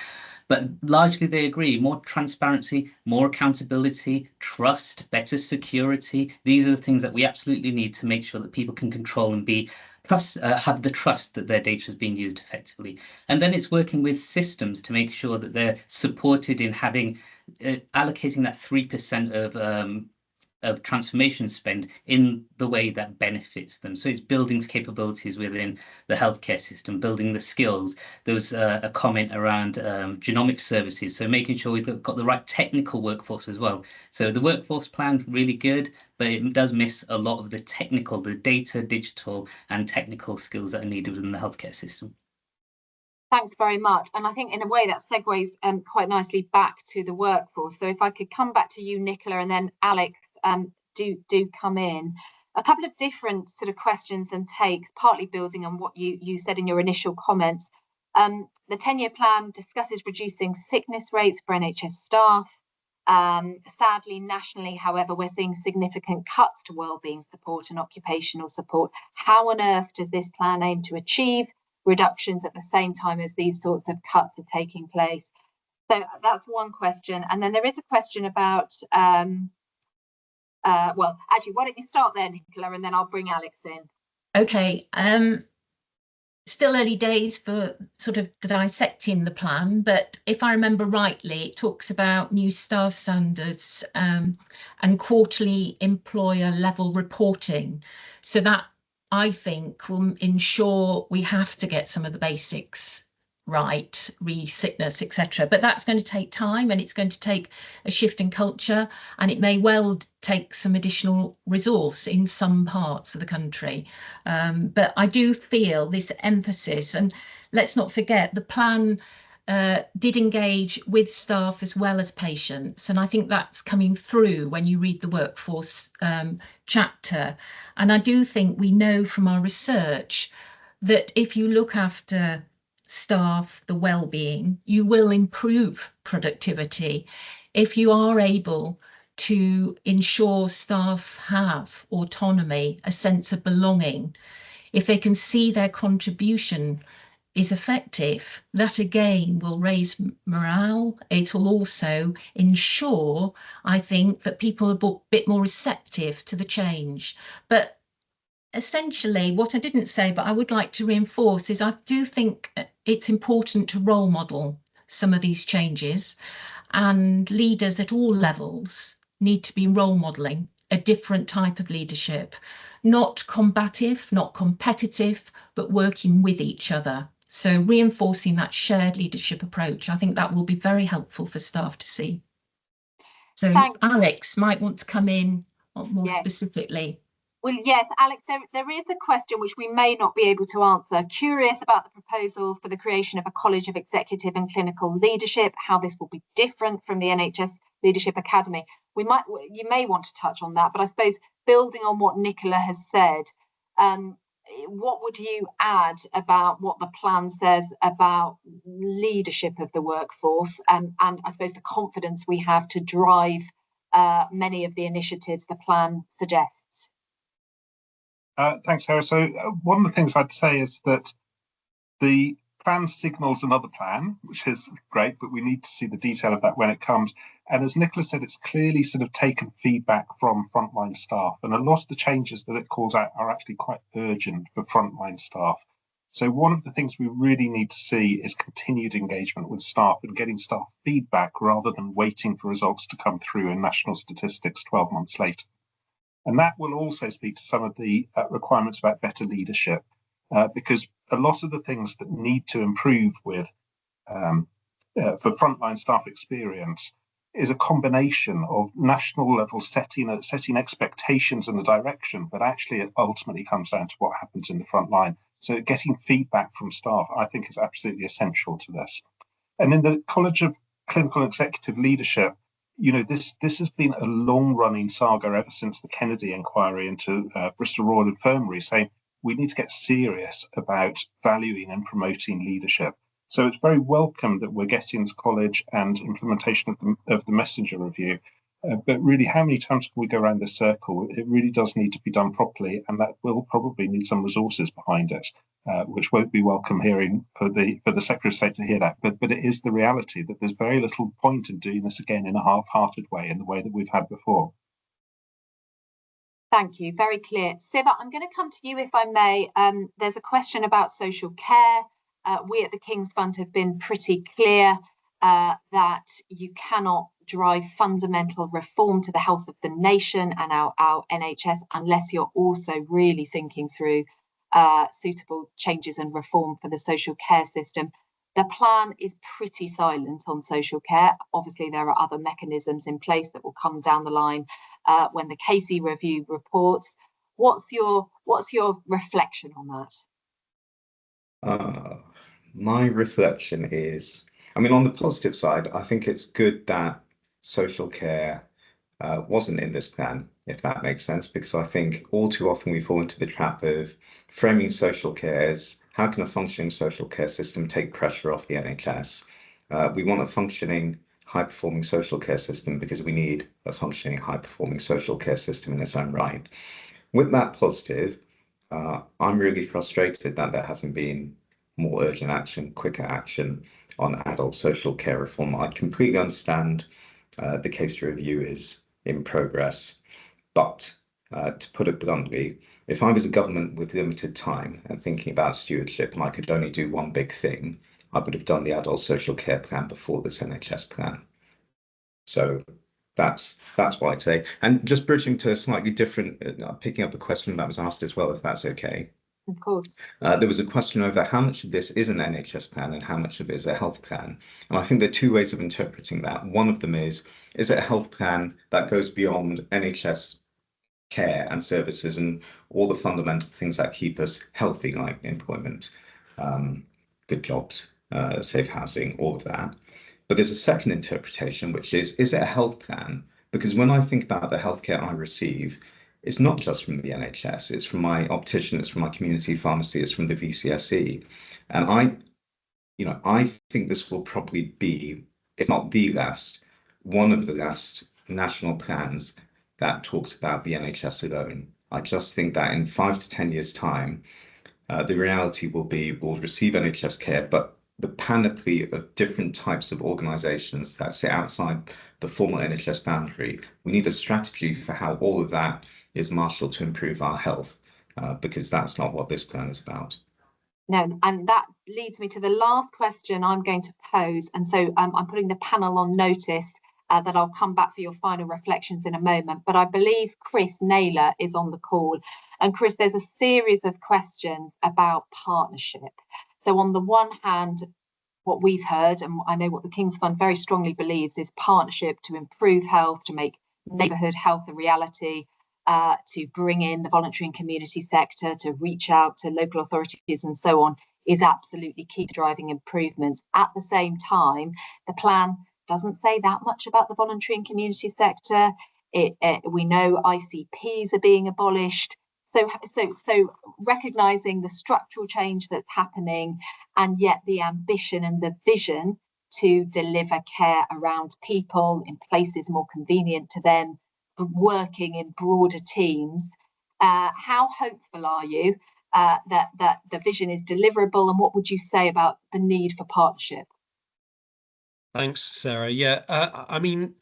But largely they agree, more transparency, more accountability, trust, better security. These are the things that we absolutely need to make sure that people can control and have the trust that their data is being used effectively. And then it's working with systems to make sure that they're supported in having allocating that 3% of transformation spend in the way that benefits them. So it's building capabilities within the healthcare system, building the skills. There was a comment around genomic services, so making sure we've got the right technical workforce as well. So the workforce plan, really good, but it does miss a lot of the technical, the data, digital and technical skills that are needed within the healthcare system. Thanks very much. And I think in a way that segues quite nicely back to the workforce. So if I could come back to you, Nicola, and then Alex, do come in. A couple of different sort of questions and takes, partly building on what you said in your initial comments. The 10-year plan discusses reducing sickness rates for NHS staff. Sadly, nationally, however, we're seeing significant cuts to wellbeing support and occupational support. How on earth does this plan aim to achieve reductions at the same time as these sorts of cuts are taking place? So that's one question. And then there is a question about, well, actually, why don't you start there, Nicola, and then I'll bring Alex in. Okay. Still early days for sort of dissecting the plan, but if I remember rightly, it talks about new staff standards and quarterly employer level reporting. So that, I think, will ensure we have to get some of the basics right, re-sickness, etc. But that's going to take time, and it's going to take a shift in culture, and it may well take some additional resource in some parts of the country. But I do feel this emphasis, and let's not forget the plan did engage with staff as well as patients, and I think that's coming through when you read the workforce chapter. And I do think we know from our research that if you look after staff, the well-being, you will improve productivity if you are able to ensure staff have autonomy, a sense of belonging. If they can see their contribution is effective, that again will raise morale. It will also ensure, I think, that people are a bit more receptive to the change. But essentially, what I didn't say, but I would like to reinforce, is I do think it's important to role model some of these changes, and leaders at all levels need to be role modeling a different type of leadership, not combative, not competitive, but working with each other. So reinforcing that shared leadership approach, I think that will be very helpful for staff to see. So Alex might want to come in more specifically. Well, yes, Alex, there is a question which we may not be able to answer. Curious about the proposal for the creation of a College of Executive and Clinical Leadership, how this will be different from the NHS Leadership Academy. You may want to touch on that, but I suppose building on what Nicola has said, what would you add about what the plan says about leadership of the workforce and I suppose the confidence we have to drive many of the initiatives the plan suggests? Thanks, Sarah. So one of the things I'd say is that the plan signals another plan, which is great, but we need to see the detail of that when it comes. And as Nicola said, it's clearly sort of taken feedback from frontline staff. And a lot of the changes that it calls out are actually quite urgent for frontline staff. So one of the things we really need to see is continued engagement with staff and getting staff feedback rather than waiting for results to come through in national statistics 12 months later. And that will also speak to some of the requirements about better leadership, because a lot of the things that need to improve with for frontline staff experience is a combination of national level setting expectations and the direction, but actually it ultimately comes down to what happens in the front line. So getting feedback from staff, I think, is absolutely essential to this. And in the College of Clinical Executive Leadership, you know, this has been a long-running saga ever since the Kennedy inquiry into Bristol Royal Infirmary, saying we need to get serious about valuing and promoting leadership. So it's very welcome that we're getting this college and implementation of the messenger review. But really, how many times can we go around this circle? It really does need to be done properly, and that will probably need some resources behind it, which won't be welcome hearing for the Secretary of State to hear that. But it is the reality that there's very little point in doing this again in a half-hearted way, in the way that we've had before. Thank you, very clear. Siva, I'm going to come to you if I may. There's a question about social care. We at the King's Fund have been pretty clear that you cannot drive fundamental reform to the health of the nation and our NHS unless you're also really thinking through suitable changes and reform for the social care system. The plan is pretty silent on social care. Obviously, there are other mechanisms in place that will come down the line when the Casey review reports. What's your reflection on that? My reflection is, I mean, on the positive side, I think it's good that social care wasn't in this plan, if that makes sense, because I think all too often we fall into the trap of framing social care as how can a functioning social care system take pressure off the NHS? We want a functioning high-performing social care system because we need a functioning high-performing social care system in its own right. With that positive, I'm really frustrated that there hasn't been more urgent action, quicker action on adult social care reform. I completely understand the case to review is in progress, but to put it bluntly, if I was a government with limited time and thinking about stewardship and I could only do one big thing, I would have done the adult social care plan before this NHS plan. So that's what I'd say. And just bridging to a slightly different, picking up a question that was asked as well, if that's okay. Of course. There was a question over how much of this is an NHS plan and how much of it is a health plan. And I think there are two ways of interpreting that. One of them is it a health plan that goes beyond NHS care and services and all the fundamental things that keep us healthy, like employment, good jobs, safe housing, all of that. But there's a second interpretation, which is it a health plan? Because when I think about the healthcare I receive, it's not just from the NHS, it's from my optician, it's from my community pharmacy, it's from the VCSE. And I think this will probably be, if not the last, one of the last national plans that talks about the NHS alone. I just think that in 5 to 10 years' time, the reality will be we'll receive NHS care, but the panoply of different types of organisations that sit outside the formal NHS boundary, we need a strategy for how all of that is marshalled to improve our health, because that's not what this plan is about. No, and that leads me to the last question I'm going to pose. And so I'm putting the panel on notice that I'll come back for your final reflections in a moment. But I believe Chris Naylor is on the call. And Chris, there's a series of questions about partnership. So on the one hand, what we've heard, and I know what the King's Fund very strongly believes, is partnership to improve health, to make neighbourhood health a reality, to bring in the voluntary and community sector, to reach out to local authorities and so on, is absolutely key to driving improvements. At the same time, the plan doesn't say that much about the voluntary and community sector. We know ICPs are being abolished. So recognising the structural change that's happening, and yet the ambition and the vision to deliver care around people in places more convenient to them, working in broader teams. How hopeful are you that the vision is deliverable, and what would you say about the need for partnership? Thanks, Sarah. Yeah, I mean,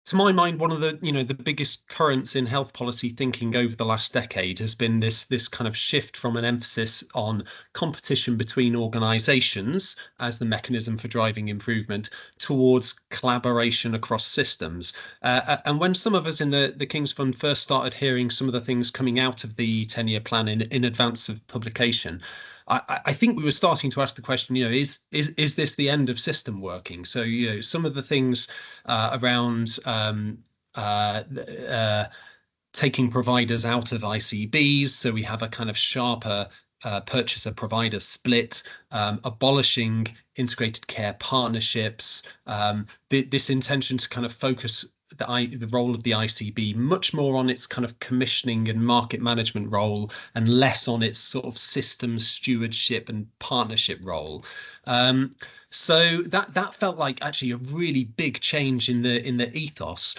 to my mind, one of the biggest currents in health policy thinking over the last decade has been this kind of shift from an emphasis on competition between organisations as the mechanism for driving improvement towards collaboration across systems. And when some of us in the King's Fund first started hearing some of the things coming out of the 10-year plan in advance of publication, I think we were starting to ask the question, is this the end of system working? So, some of the things around taking providers out of ICBs, so we have a kind of sharper purchaser provider split, abolishing integrated care partnerships, this intention to kind of focus the role of the ICB much more on its kind of commissioning and market management role and less on its sort of system stewardship and partnership role. So that felt like actually a really big change in the ethos.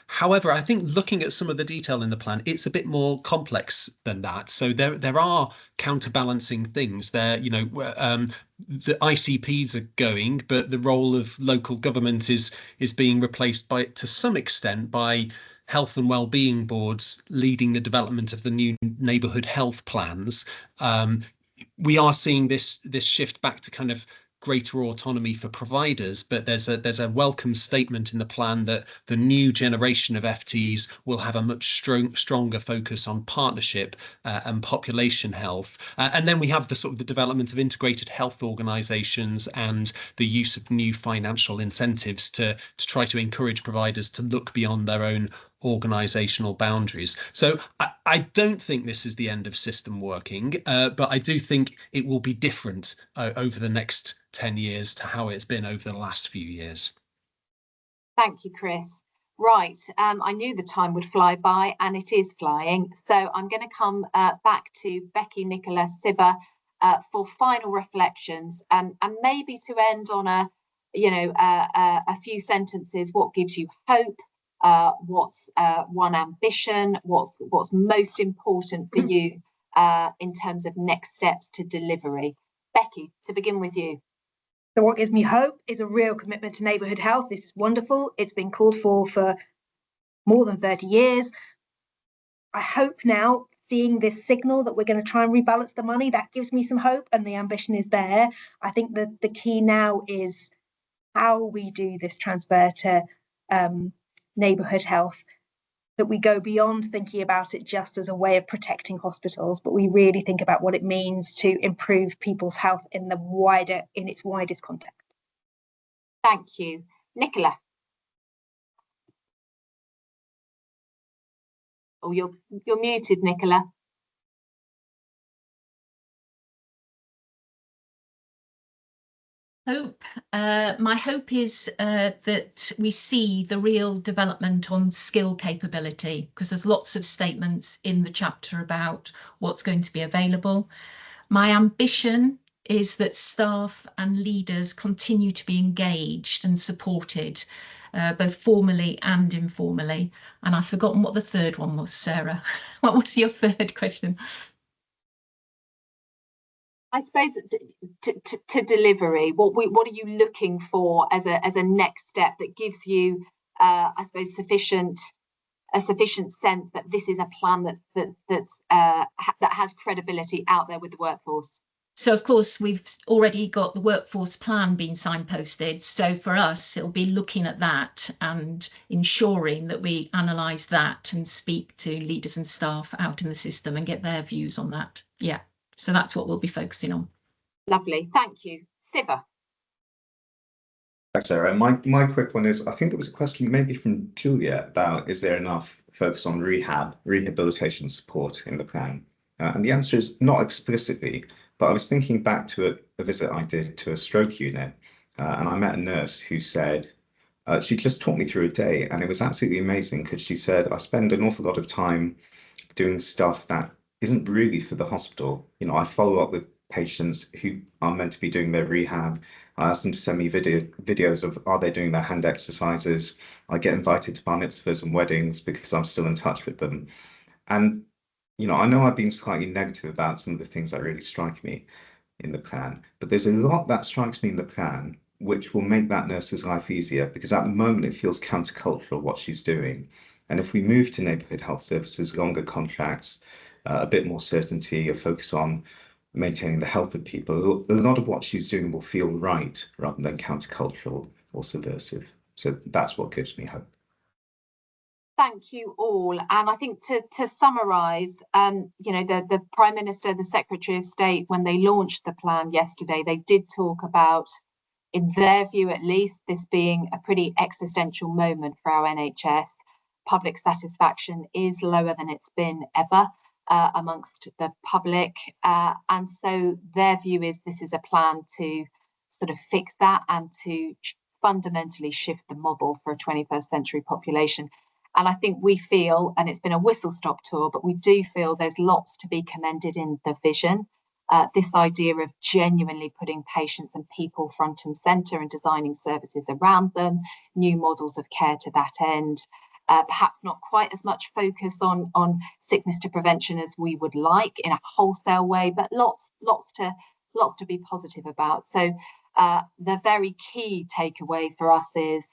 However, I think looking at some of the detail in the plan, it's a bit more complex than that. So there are counterbalancing things there. The ICPs are going, but the role of local government is being replaced to some extent by health and wellbeing boards leading the development of the new neighbourhood health plans. We are seeing this shift back to kind of greater autonomy for providers, but there's a welcome statement in the plan that the new generation of FTs will have a much stronger focus on partnership and population health. And then we have the sort of the development of integrated health organisations and the use of new financial incentives to try to encourage providers to look beyond their own organisational boundaries. So I don't think this is the end of system working, but I do think it will be different over the next 10 years to how it's been over the last few years. Thank you, Chris. Right, I knew the time would fly by, and it is flying. So I'm going to come back to Beccy, Nicola, Siva for final reflections, and maybe to end on a few sentences, what gives you hope, what's one ambition, what's most important for you in terms of next steps to delivery. Beccy, to begin with you. So what gives me hope is a real commitment to neighbourhood health. This is wonderful. It's been called for more than 30 years. I hope now, seeing this signal that we're going to try and rebalance the money, that gives me some hope, and the ambition is there. I think that the key now is how we do this transfer to neighbourhood health, that we go beyond thinking about it just as a way of protecting hospitals, but we really think about what it means to improve people's health in its widest context. Thank you. Nicola. Oh, you're muted, Nicola. Hope. My hope is that we see the real development on skill capability, because there's lots of statements in the chapter about what's going to be available. My ambition is that staff and leaders continue to be engaged and supported, both formally and informally. And I've forgotten what the third one was, Sarah. What was your third question? I suppose to delivery, what are you looking for as a next step that gives you, I suppose, a sufficient sense that this is a plan that has credibility out there with the workforce? So, of course, we've already got the workforce plan being signposted. So for us, it'll be looking at that and ensuring that we analyse that and speak to leaders and staff out in the system and get their views on that. Yeah, so that's what we'll be focusing on. Lovely, thank you. Siva. Thanks, Sarah. My quick one is, I think there was a question maybe from Julia about, is there enough focus on rehabilitation support in the plan? And the answer is not explicitly, but I was thinking back to a visit I did to a stroke unit, and I met a nurse who said, she just talked me through a day, and it was absolutely amazing, because she said, I spend an awful lot of time doing stuff that isn't really for the hospital. I follow up with patients who are meant to be doing their rehab. I ask them to send me videos of, are they doing their hand exercises? I get invited to bar mitzvahs and weddings because I'm still in touch with them. And I know I've been slightly negative about some of the things that really strike me in the plan, but there's a lot that strikes me in the plan which will make that nurse's life easier, because at the moment it feels countercultural what she's doing. And if we move to neighbourhood health services, longer contracts, a bit more certainty, a focus on maintaining the health of people, a lot of what she's doing will feel right rather than countercultural or subversive. So that's what gives me hope. Thank you all. And I think to summarise, the Prime Minister, the Secretary of State, when they launched the plan yesterday, they did talk about, in their view at least, this being a pretty existential moment for our NHS. Public satisfaction is lower than it's been ever amongst the public. And so their view is this is a plan to sort of fix that and to fundamentally shift the model for a 21st century population. And I think we feel, and it's been a whistle-stop tour, but we do feel there's lots to be commended in the vision. This idea of genuinely putting patients and people front and centre and designing services around them, new models of care to that end. Perhaps not quite as much focus on sickness to prevention as we would like in a wholesale way, but lots to be positive about. So the very key takeaway for us is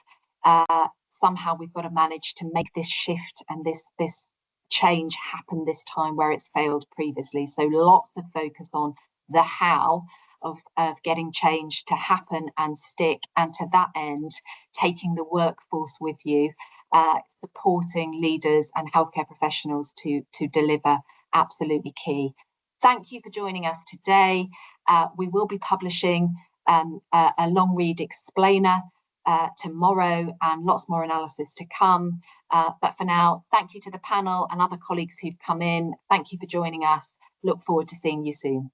somehow we've got to manage to make this shift and this change happen this time where it's failed previously. So lots of focus on the how of getting change to happen and stick, and to that end, taking the workforce with you, supporting leaders and healthcare professionals to deliver, absolutely key. Thank you for joining us today. We will be publishing a long read explainer tomorrow, and lots more analysis to come. But for now, thank you to the panel and other colleagues who've come in. Thank you for joining us. Look forward to seeing you soon.